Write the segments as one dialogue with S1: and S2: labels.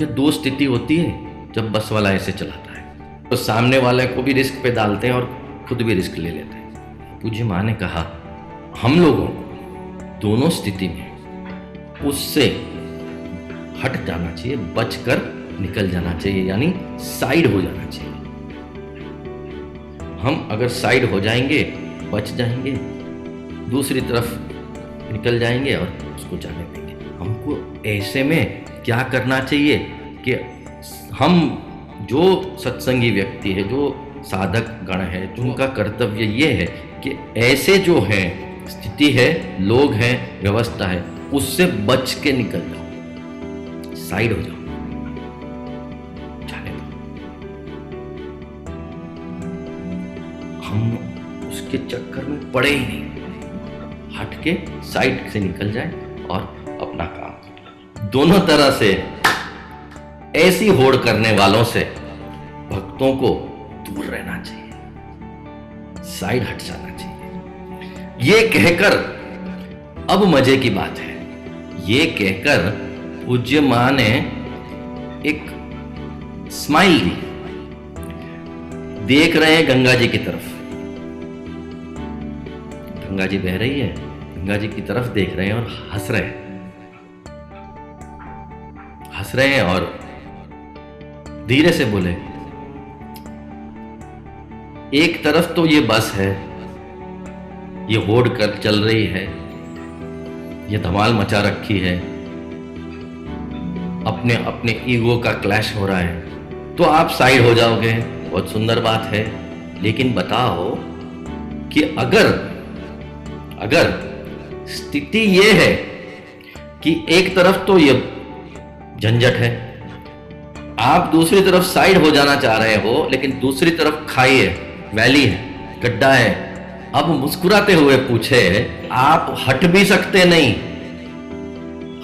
S1: ये दो स्थिति होती है जब बस वाला ऐसे चलाता है तो सामने वाले को भी रिस्क पे डालते हैं और खुद भी रिस्क ले लेते हैं। पूज्य माँ ने कहा हम लोगों को दोनों स्थिति में उससे हट जाना चाहिए, बचकर निकल जाना चाहिए, यानी साइड हो जाना चाहिए। हम अगर साइड हो जाएंगे, बच जाएंगे, दूसरी तरफ निकल जाएंगे और उसको जाने देंगे। हमको ऐसे में क्या करना चाहिए कि हम जो सत्संगी व्यक्ति है, जो साधक गण है, उनका कर्तव्य ये है कि ऐसे जो है स्थिति है, लोग हैं, व्यवस्था है, उससे बच के निकल जाओ, साइड हो जाओ, जाने दो। हम उसके चक्कर में पड़े ही नहीं, हट के साइड से निकल जाए और अपना काम। दोनों तरह से ऐसी होड़ करने वालों से भक्तों को दूर रहना चाहिए, साइड हट जाना चाहिए। ये कहकर अब मजे की बात है, ये कहकर पूज्य मां ने एक स्माइल दी। देख रहे हैं गंगा जी की तरफ, गंगा जी बह रही है, गंगा जी की तरफ देख रहे हैं और हंस रहे हैं, हंस रहे हैं और धीरे से बोले, एक तरफ तो ये बस है, ये होड़ कर चल रही है, ये धमाल मचा रखी है, अपने अपने ईगो का क्लैश हो रहा है, तो आप साइड हो जाओगे, बहुत सुंदर बात है। लेकिन बताओ कि अगर स्थिति ये है कि एक तरफ तो ये झंझट है, आप दूसरी तरफ साइड हो जाना चाह रहे हो, लेकिन दूसरी तरफ खाई है, वैली है, गड्ढा है। अब मुस्कुराते हुए पूछे, आप हट भी सकते नहीं,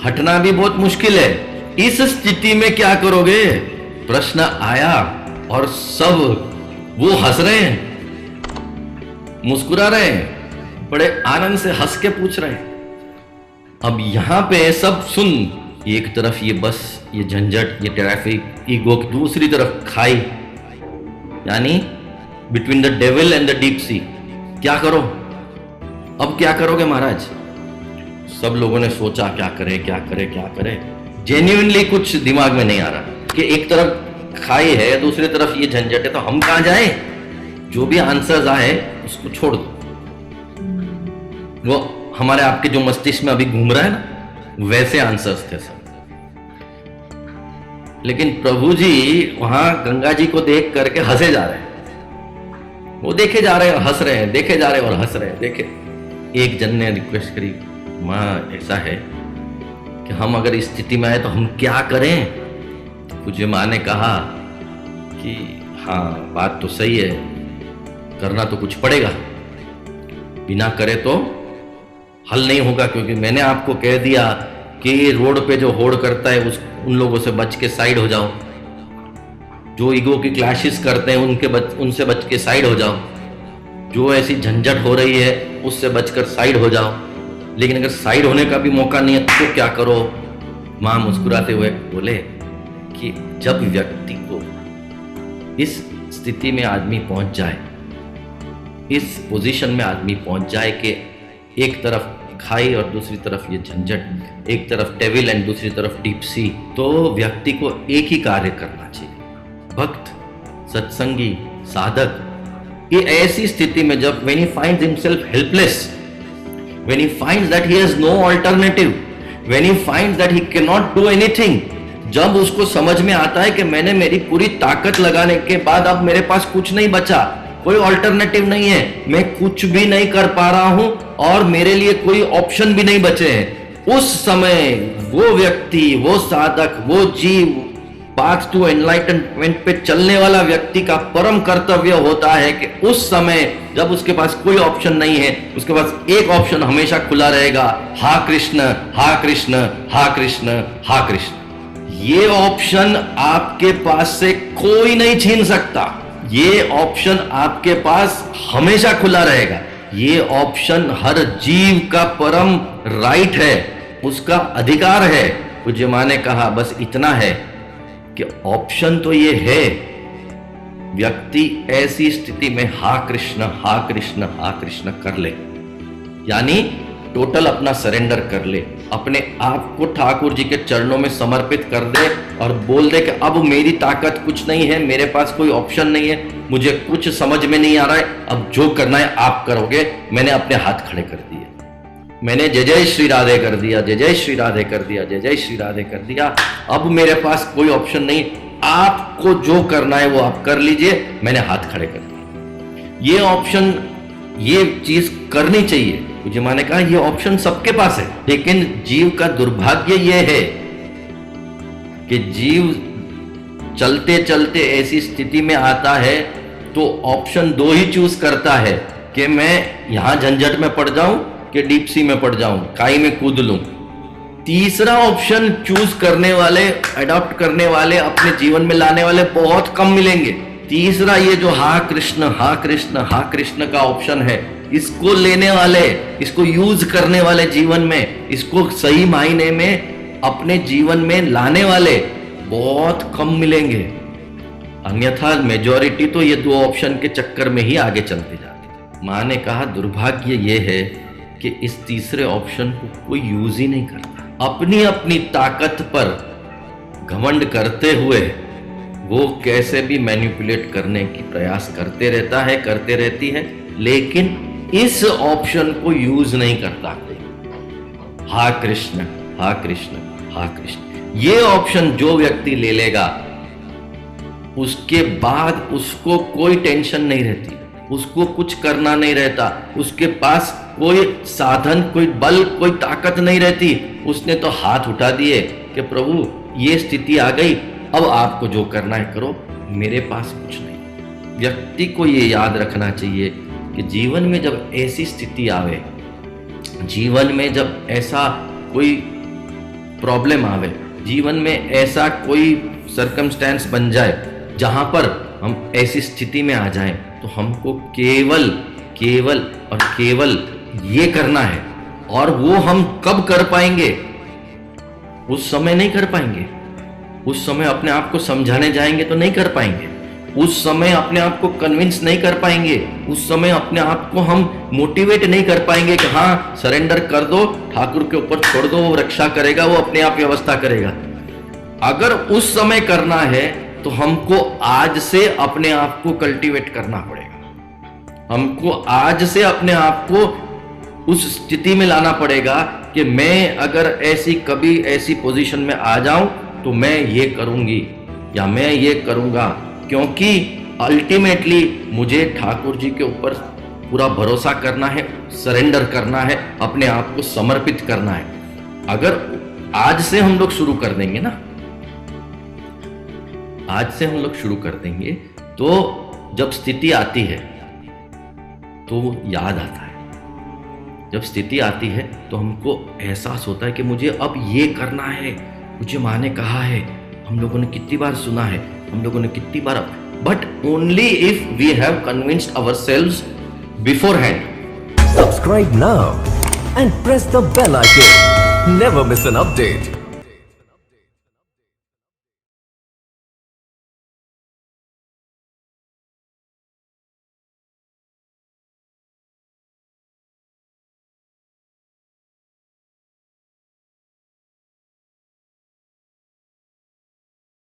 S1: हटना भी बहुत मुश्किल है, इस स्थिति में क्या करोगे? प्रश्न आया और सब वो हंस रहे हैं, मुस्कुरा रहे हैं, बड़े आनंद से हंस के पूछ रहे हैं। अब यहां पे सब सुन, एक तरफ ये बस, ये झंझट, ये ट्रैफिक, ईगो, दूसरी तरफ खाई, यानी between the devil and the deep sea. क्या करो? अब क्या करोगे महाराज? सब लोगों ने सोचा क्या करे क्या करे क्या करे। जेन्युइनली कुछ दिमाग में नहीं आ रहा कि एक तरफ खाई है, दूसरी तरफ ये झंझट है, तो हम कहां जाए? जो भी आंसर्स आए उसको छोड़ दो, वो हमारे आपके जो मस्तिष्क में अभी घूम रहा है ना, वैसे आंसर्स थे सब। लेकिन प्रभु जी वहां गंगा जी को देख करके हंसे जा रहे हैं, वो देखे जा रहे हैं और हंस रहे हैं, देखे जा रहे हैं और हंस रहे हैं। देखे, एक जन ने रिक्वेस्ट करी, मां ऐसा है कि हम अगर इस स्थिति में आए तो हम क्या करें? तो पूज्य मां ने कहा कि हाँ बात तो सही है, करना तो कुछ पड़ेगा, बिना करे तो हल नहीं होगा। क्योंकि मैंने आपको कह दिया कि रोड पे जो होड़ करता है उन लोगों से बच के साइड हो जाओ, जो ईगो की क्लैशेस करते हैं उनसे बच के साइड हो जाओ, जो ऐसी झंझट हो रही है उससे बचकर साइड हो जाओ। लेकिन अगर साइड होने का भी मौका नहीं है तो क्या करो? मां मुस्कुराते हुए बोले कि जब व्यक्ति को इस स्थिति में आदमी पहुंच जाए, इस पोजीशन में आदमी पहुंच जाए कि एक तरफ खाई और दूसरी तरफ ये झंझट, एक तरफ डेविल एंड दूसरी तरफ डीप सी, तो व्यक्ति को एक ही कार्य करना चाहिए। भक्त, सत्संगी, साधक, ये ऐसी स्थिति में जब when he finds himself helpless, when he finds that he has no alternative, when he finds that he cannot do anything, जब उसको समझ में आता है कि मैंने मेरी पूरी ताकत लगाने के बाद अब मेरे पास कुछ नहीं बचा, कोई ऑल्टरनेटिव नहीं है, मैं कुछ भी नहीं कर पा रहा हूं और मेरे लिए कोई ऑप्शन भी नहीं बचे हैं, उस समय वो व्यक्ति, वो साधक, वो जीव, पाथ टू एनलाइटनमेंट पे चलने वाला व्यक्ति का परम कर्तव्य होता है कि उस समय जब उसके पास कोई ऑप्शन नहीं है, उसके पास एक ऑप्शन हमेशा खुला रहेगा, हा कृष्ण हा कृष्ण हा कृष्ण हा कृष्ण। ये ऑप्शन आपके पास से कोई नहीं छीन सकता, ये ऑप्शन आपके पास हमेशा खुला रहेगा। ये ऑप्शन हर जीव का परम राइट है, उसका अधिकार है। पूज्य मां ने कहा बस इतना है कि ऑप्शन तो ये है, व्यक्ति ऐसी स्थिति में हा कृष्ण हा कृष्ण हा कृष्ण कर ले, यानी टोटल अपना सरेंडर कर ले, अपने आप को ठाकुर जी के चरणों में समर्पित कर दे और बोल दे कि अब मेरी ताकत कुछ नहीं है, मेरे पास कोई ऑप्शन नहीं है, मुझे कुछ समझ में नहीं आ रहा है, अब जो करना है आप करोगे। मैंने अपने हाथ खड़े कर दिए, मैंने जय जय श्री राधे कर दिया, जय जय श्री राधे कर दिया, जय जय श्री राधे कर दिया। अब मेरे पास कोई ऑप्शन नहीं, आपको जो करना है वो आप कर लीजिए, मैंने हाथ खड़े कर दिए। ये ऑप्शन, ये चीज करनी चाहिए। मुझे माँ ने कहा ये ऑप्शन सबके पास है, लेकिन जीव का दुर्भाग्य ये है कि जीव चलते चलते ऐसी स्थिति में आता है तो ऑप्शन दो ही चूज करता है कि मैं यहां झंझट में पड़ जाऊं कि डीप सी में पड़ जाऊं, खाई में कूद लूं। तीसरा ऑप्शन चूज करने वाले, अडॉप्ट करने वाले, अपने जीवन में लाने वाले बहुत कम मिलेंगे। तीसरा ये जो हा कृष्ण हा कृष्ण हा कृष्ण का ऑप्शन है, इसको लेने वाले, इसको यूज करने वाले जीवन में, इसको सही मायने में अपने जीवन में लाने वाले बहुत कम मिलेंगे। अन्यथा मेजॉरिटी तो ये दो ऑप्शन के चक्कर में ही आगे चलती जाती है। माँ ने कहा दुर्भाग्य ये है कि इस तीसरे ऑप्शन को कोई यूज ही नहीं करता। अपनी अपनी ताकत पर घमंड करते हुए वो कैसे भी मैनिपुलेट करने की प्रयास करते रहता है, करते रहती है, लेकिन इस ऑप्शन को यूज नहीं करता कोई। हा कृष्ण हा कृष्ण हा कृष्ण, ये ऑप्शन जो व्यक्ति ले लेगा उसके बाद उसको कोई टेंशन नहीं रहती, उसको कुछ करना नहीं रहता, उसके पास कोई साधन, कोई बल, कोई ताकत नहीं रहती। उसने तो हाथ उठा दिए कि प्रभु ये स्थिति आ गई, अब आपको जो करना है करो, मेरे पास कुछ नहीं। व्यक्ति को ये याद रखना चाहिए कि जीवन में जब ऐसी स्थिति आवे, जीवन में जब ऐसा कोई प्रॉब्लम आवे, जीवन में ऐसा कोई सर्कमस्टेंस बन जाए जहां पर हम ऐसी स्थिति में आ जाएं, तो हमको केवल केवल और केवल ये करना है। और वो हम कब कर पाएंगे? उस समय नहीं कर पाएंगे। उस समय अपने आप को समझाने जाएंगे तो नहीं कर पाएंगे। उस समय अपने आप को कन्विंस नहीं कर पाएंगे। उस समय अपने आप को हम मोटिवेट नहीं कर पाएंगे कि हाँ सरेंडर कर दो, ठाकुर के ऊपर छोड़ दो, वो रक्षा करेगा, वो अपने आप व्यवस्था करेगा। अगर उस समय करना है तो हमको आज से अपने आप को कल्टीवेट करना पड़ेगा। हमको आज से अपने आप को उस स्थिति में लाना पड़ेगा कि मैं अगर ऐसी कभी ऐसी पोजीशन में आ जाऊं तो मैं ये करूंगी या मैं ये करूंगा, क्योंकि अल्टीमेटली मुझे ठाकुर जी के ऊपर पूरा भरोसा करना है, सरेंडर करना है, अपने आप को समर्पित करना है। अगर आज से हम लोग शुरू कर देंगे ना, आज से हम लोग शुरू कर देंगे तो जब स्थिति आती है तो याद आता है। जब स्थिति आती है तो हमको एहसास होता है कि मुझे अब ये करना है, मुझे माँ ने कहा है, हम लोगों ने कितनी बार सुना है, हम लोगों ने कितनी बार, but only if we have convinced ourselves beforehand.
S2: Subscribe now and press the bell icon. Never miss an update.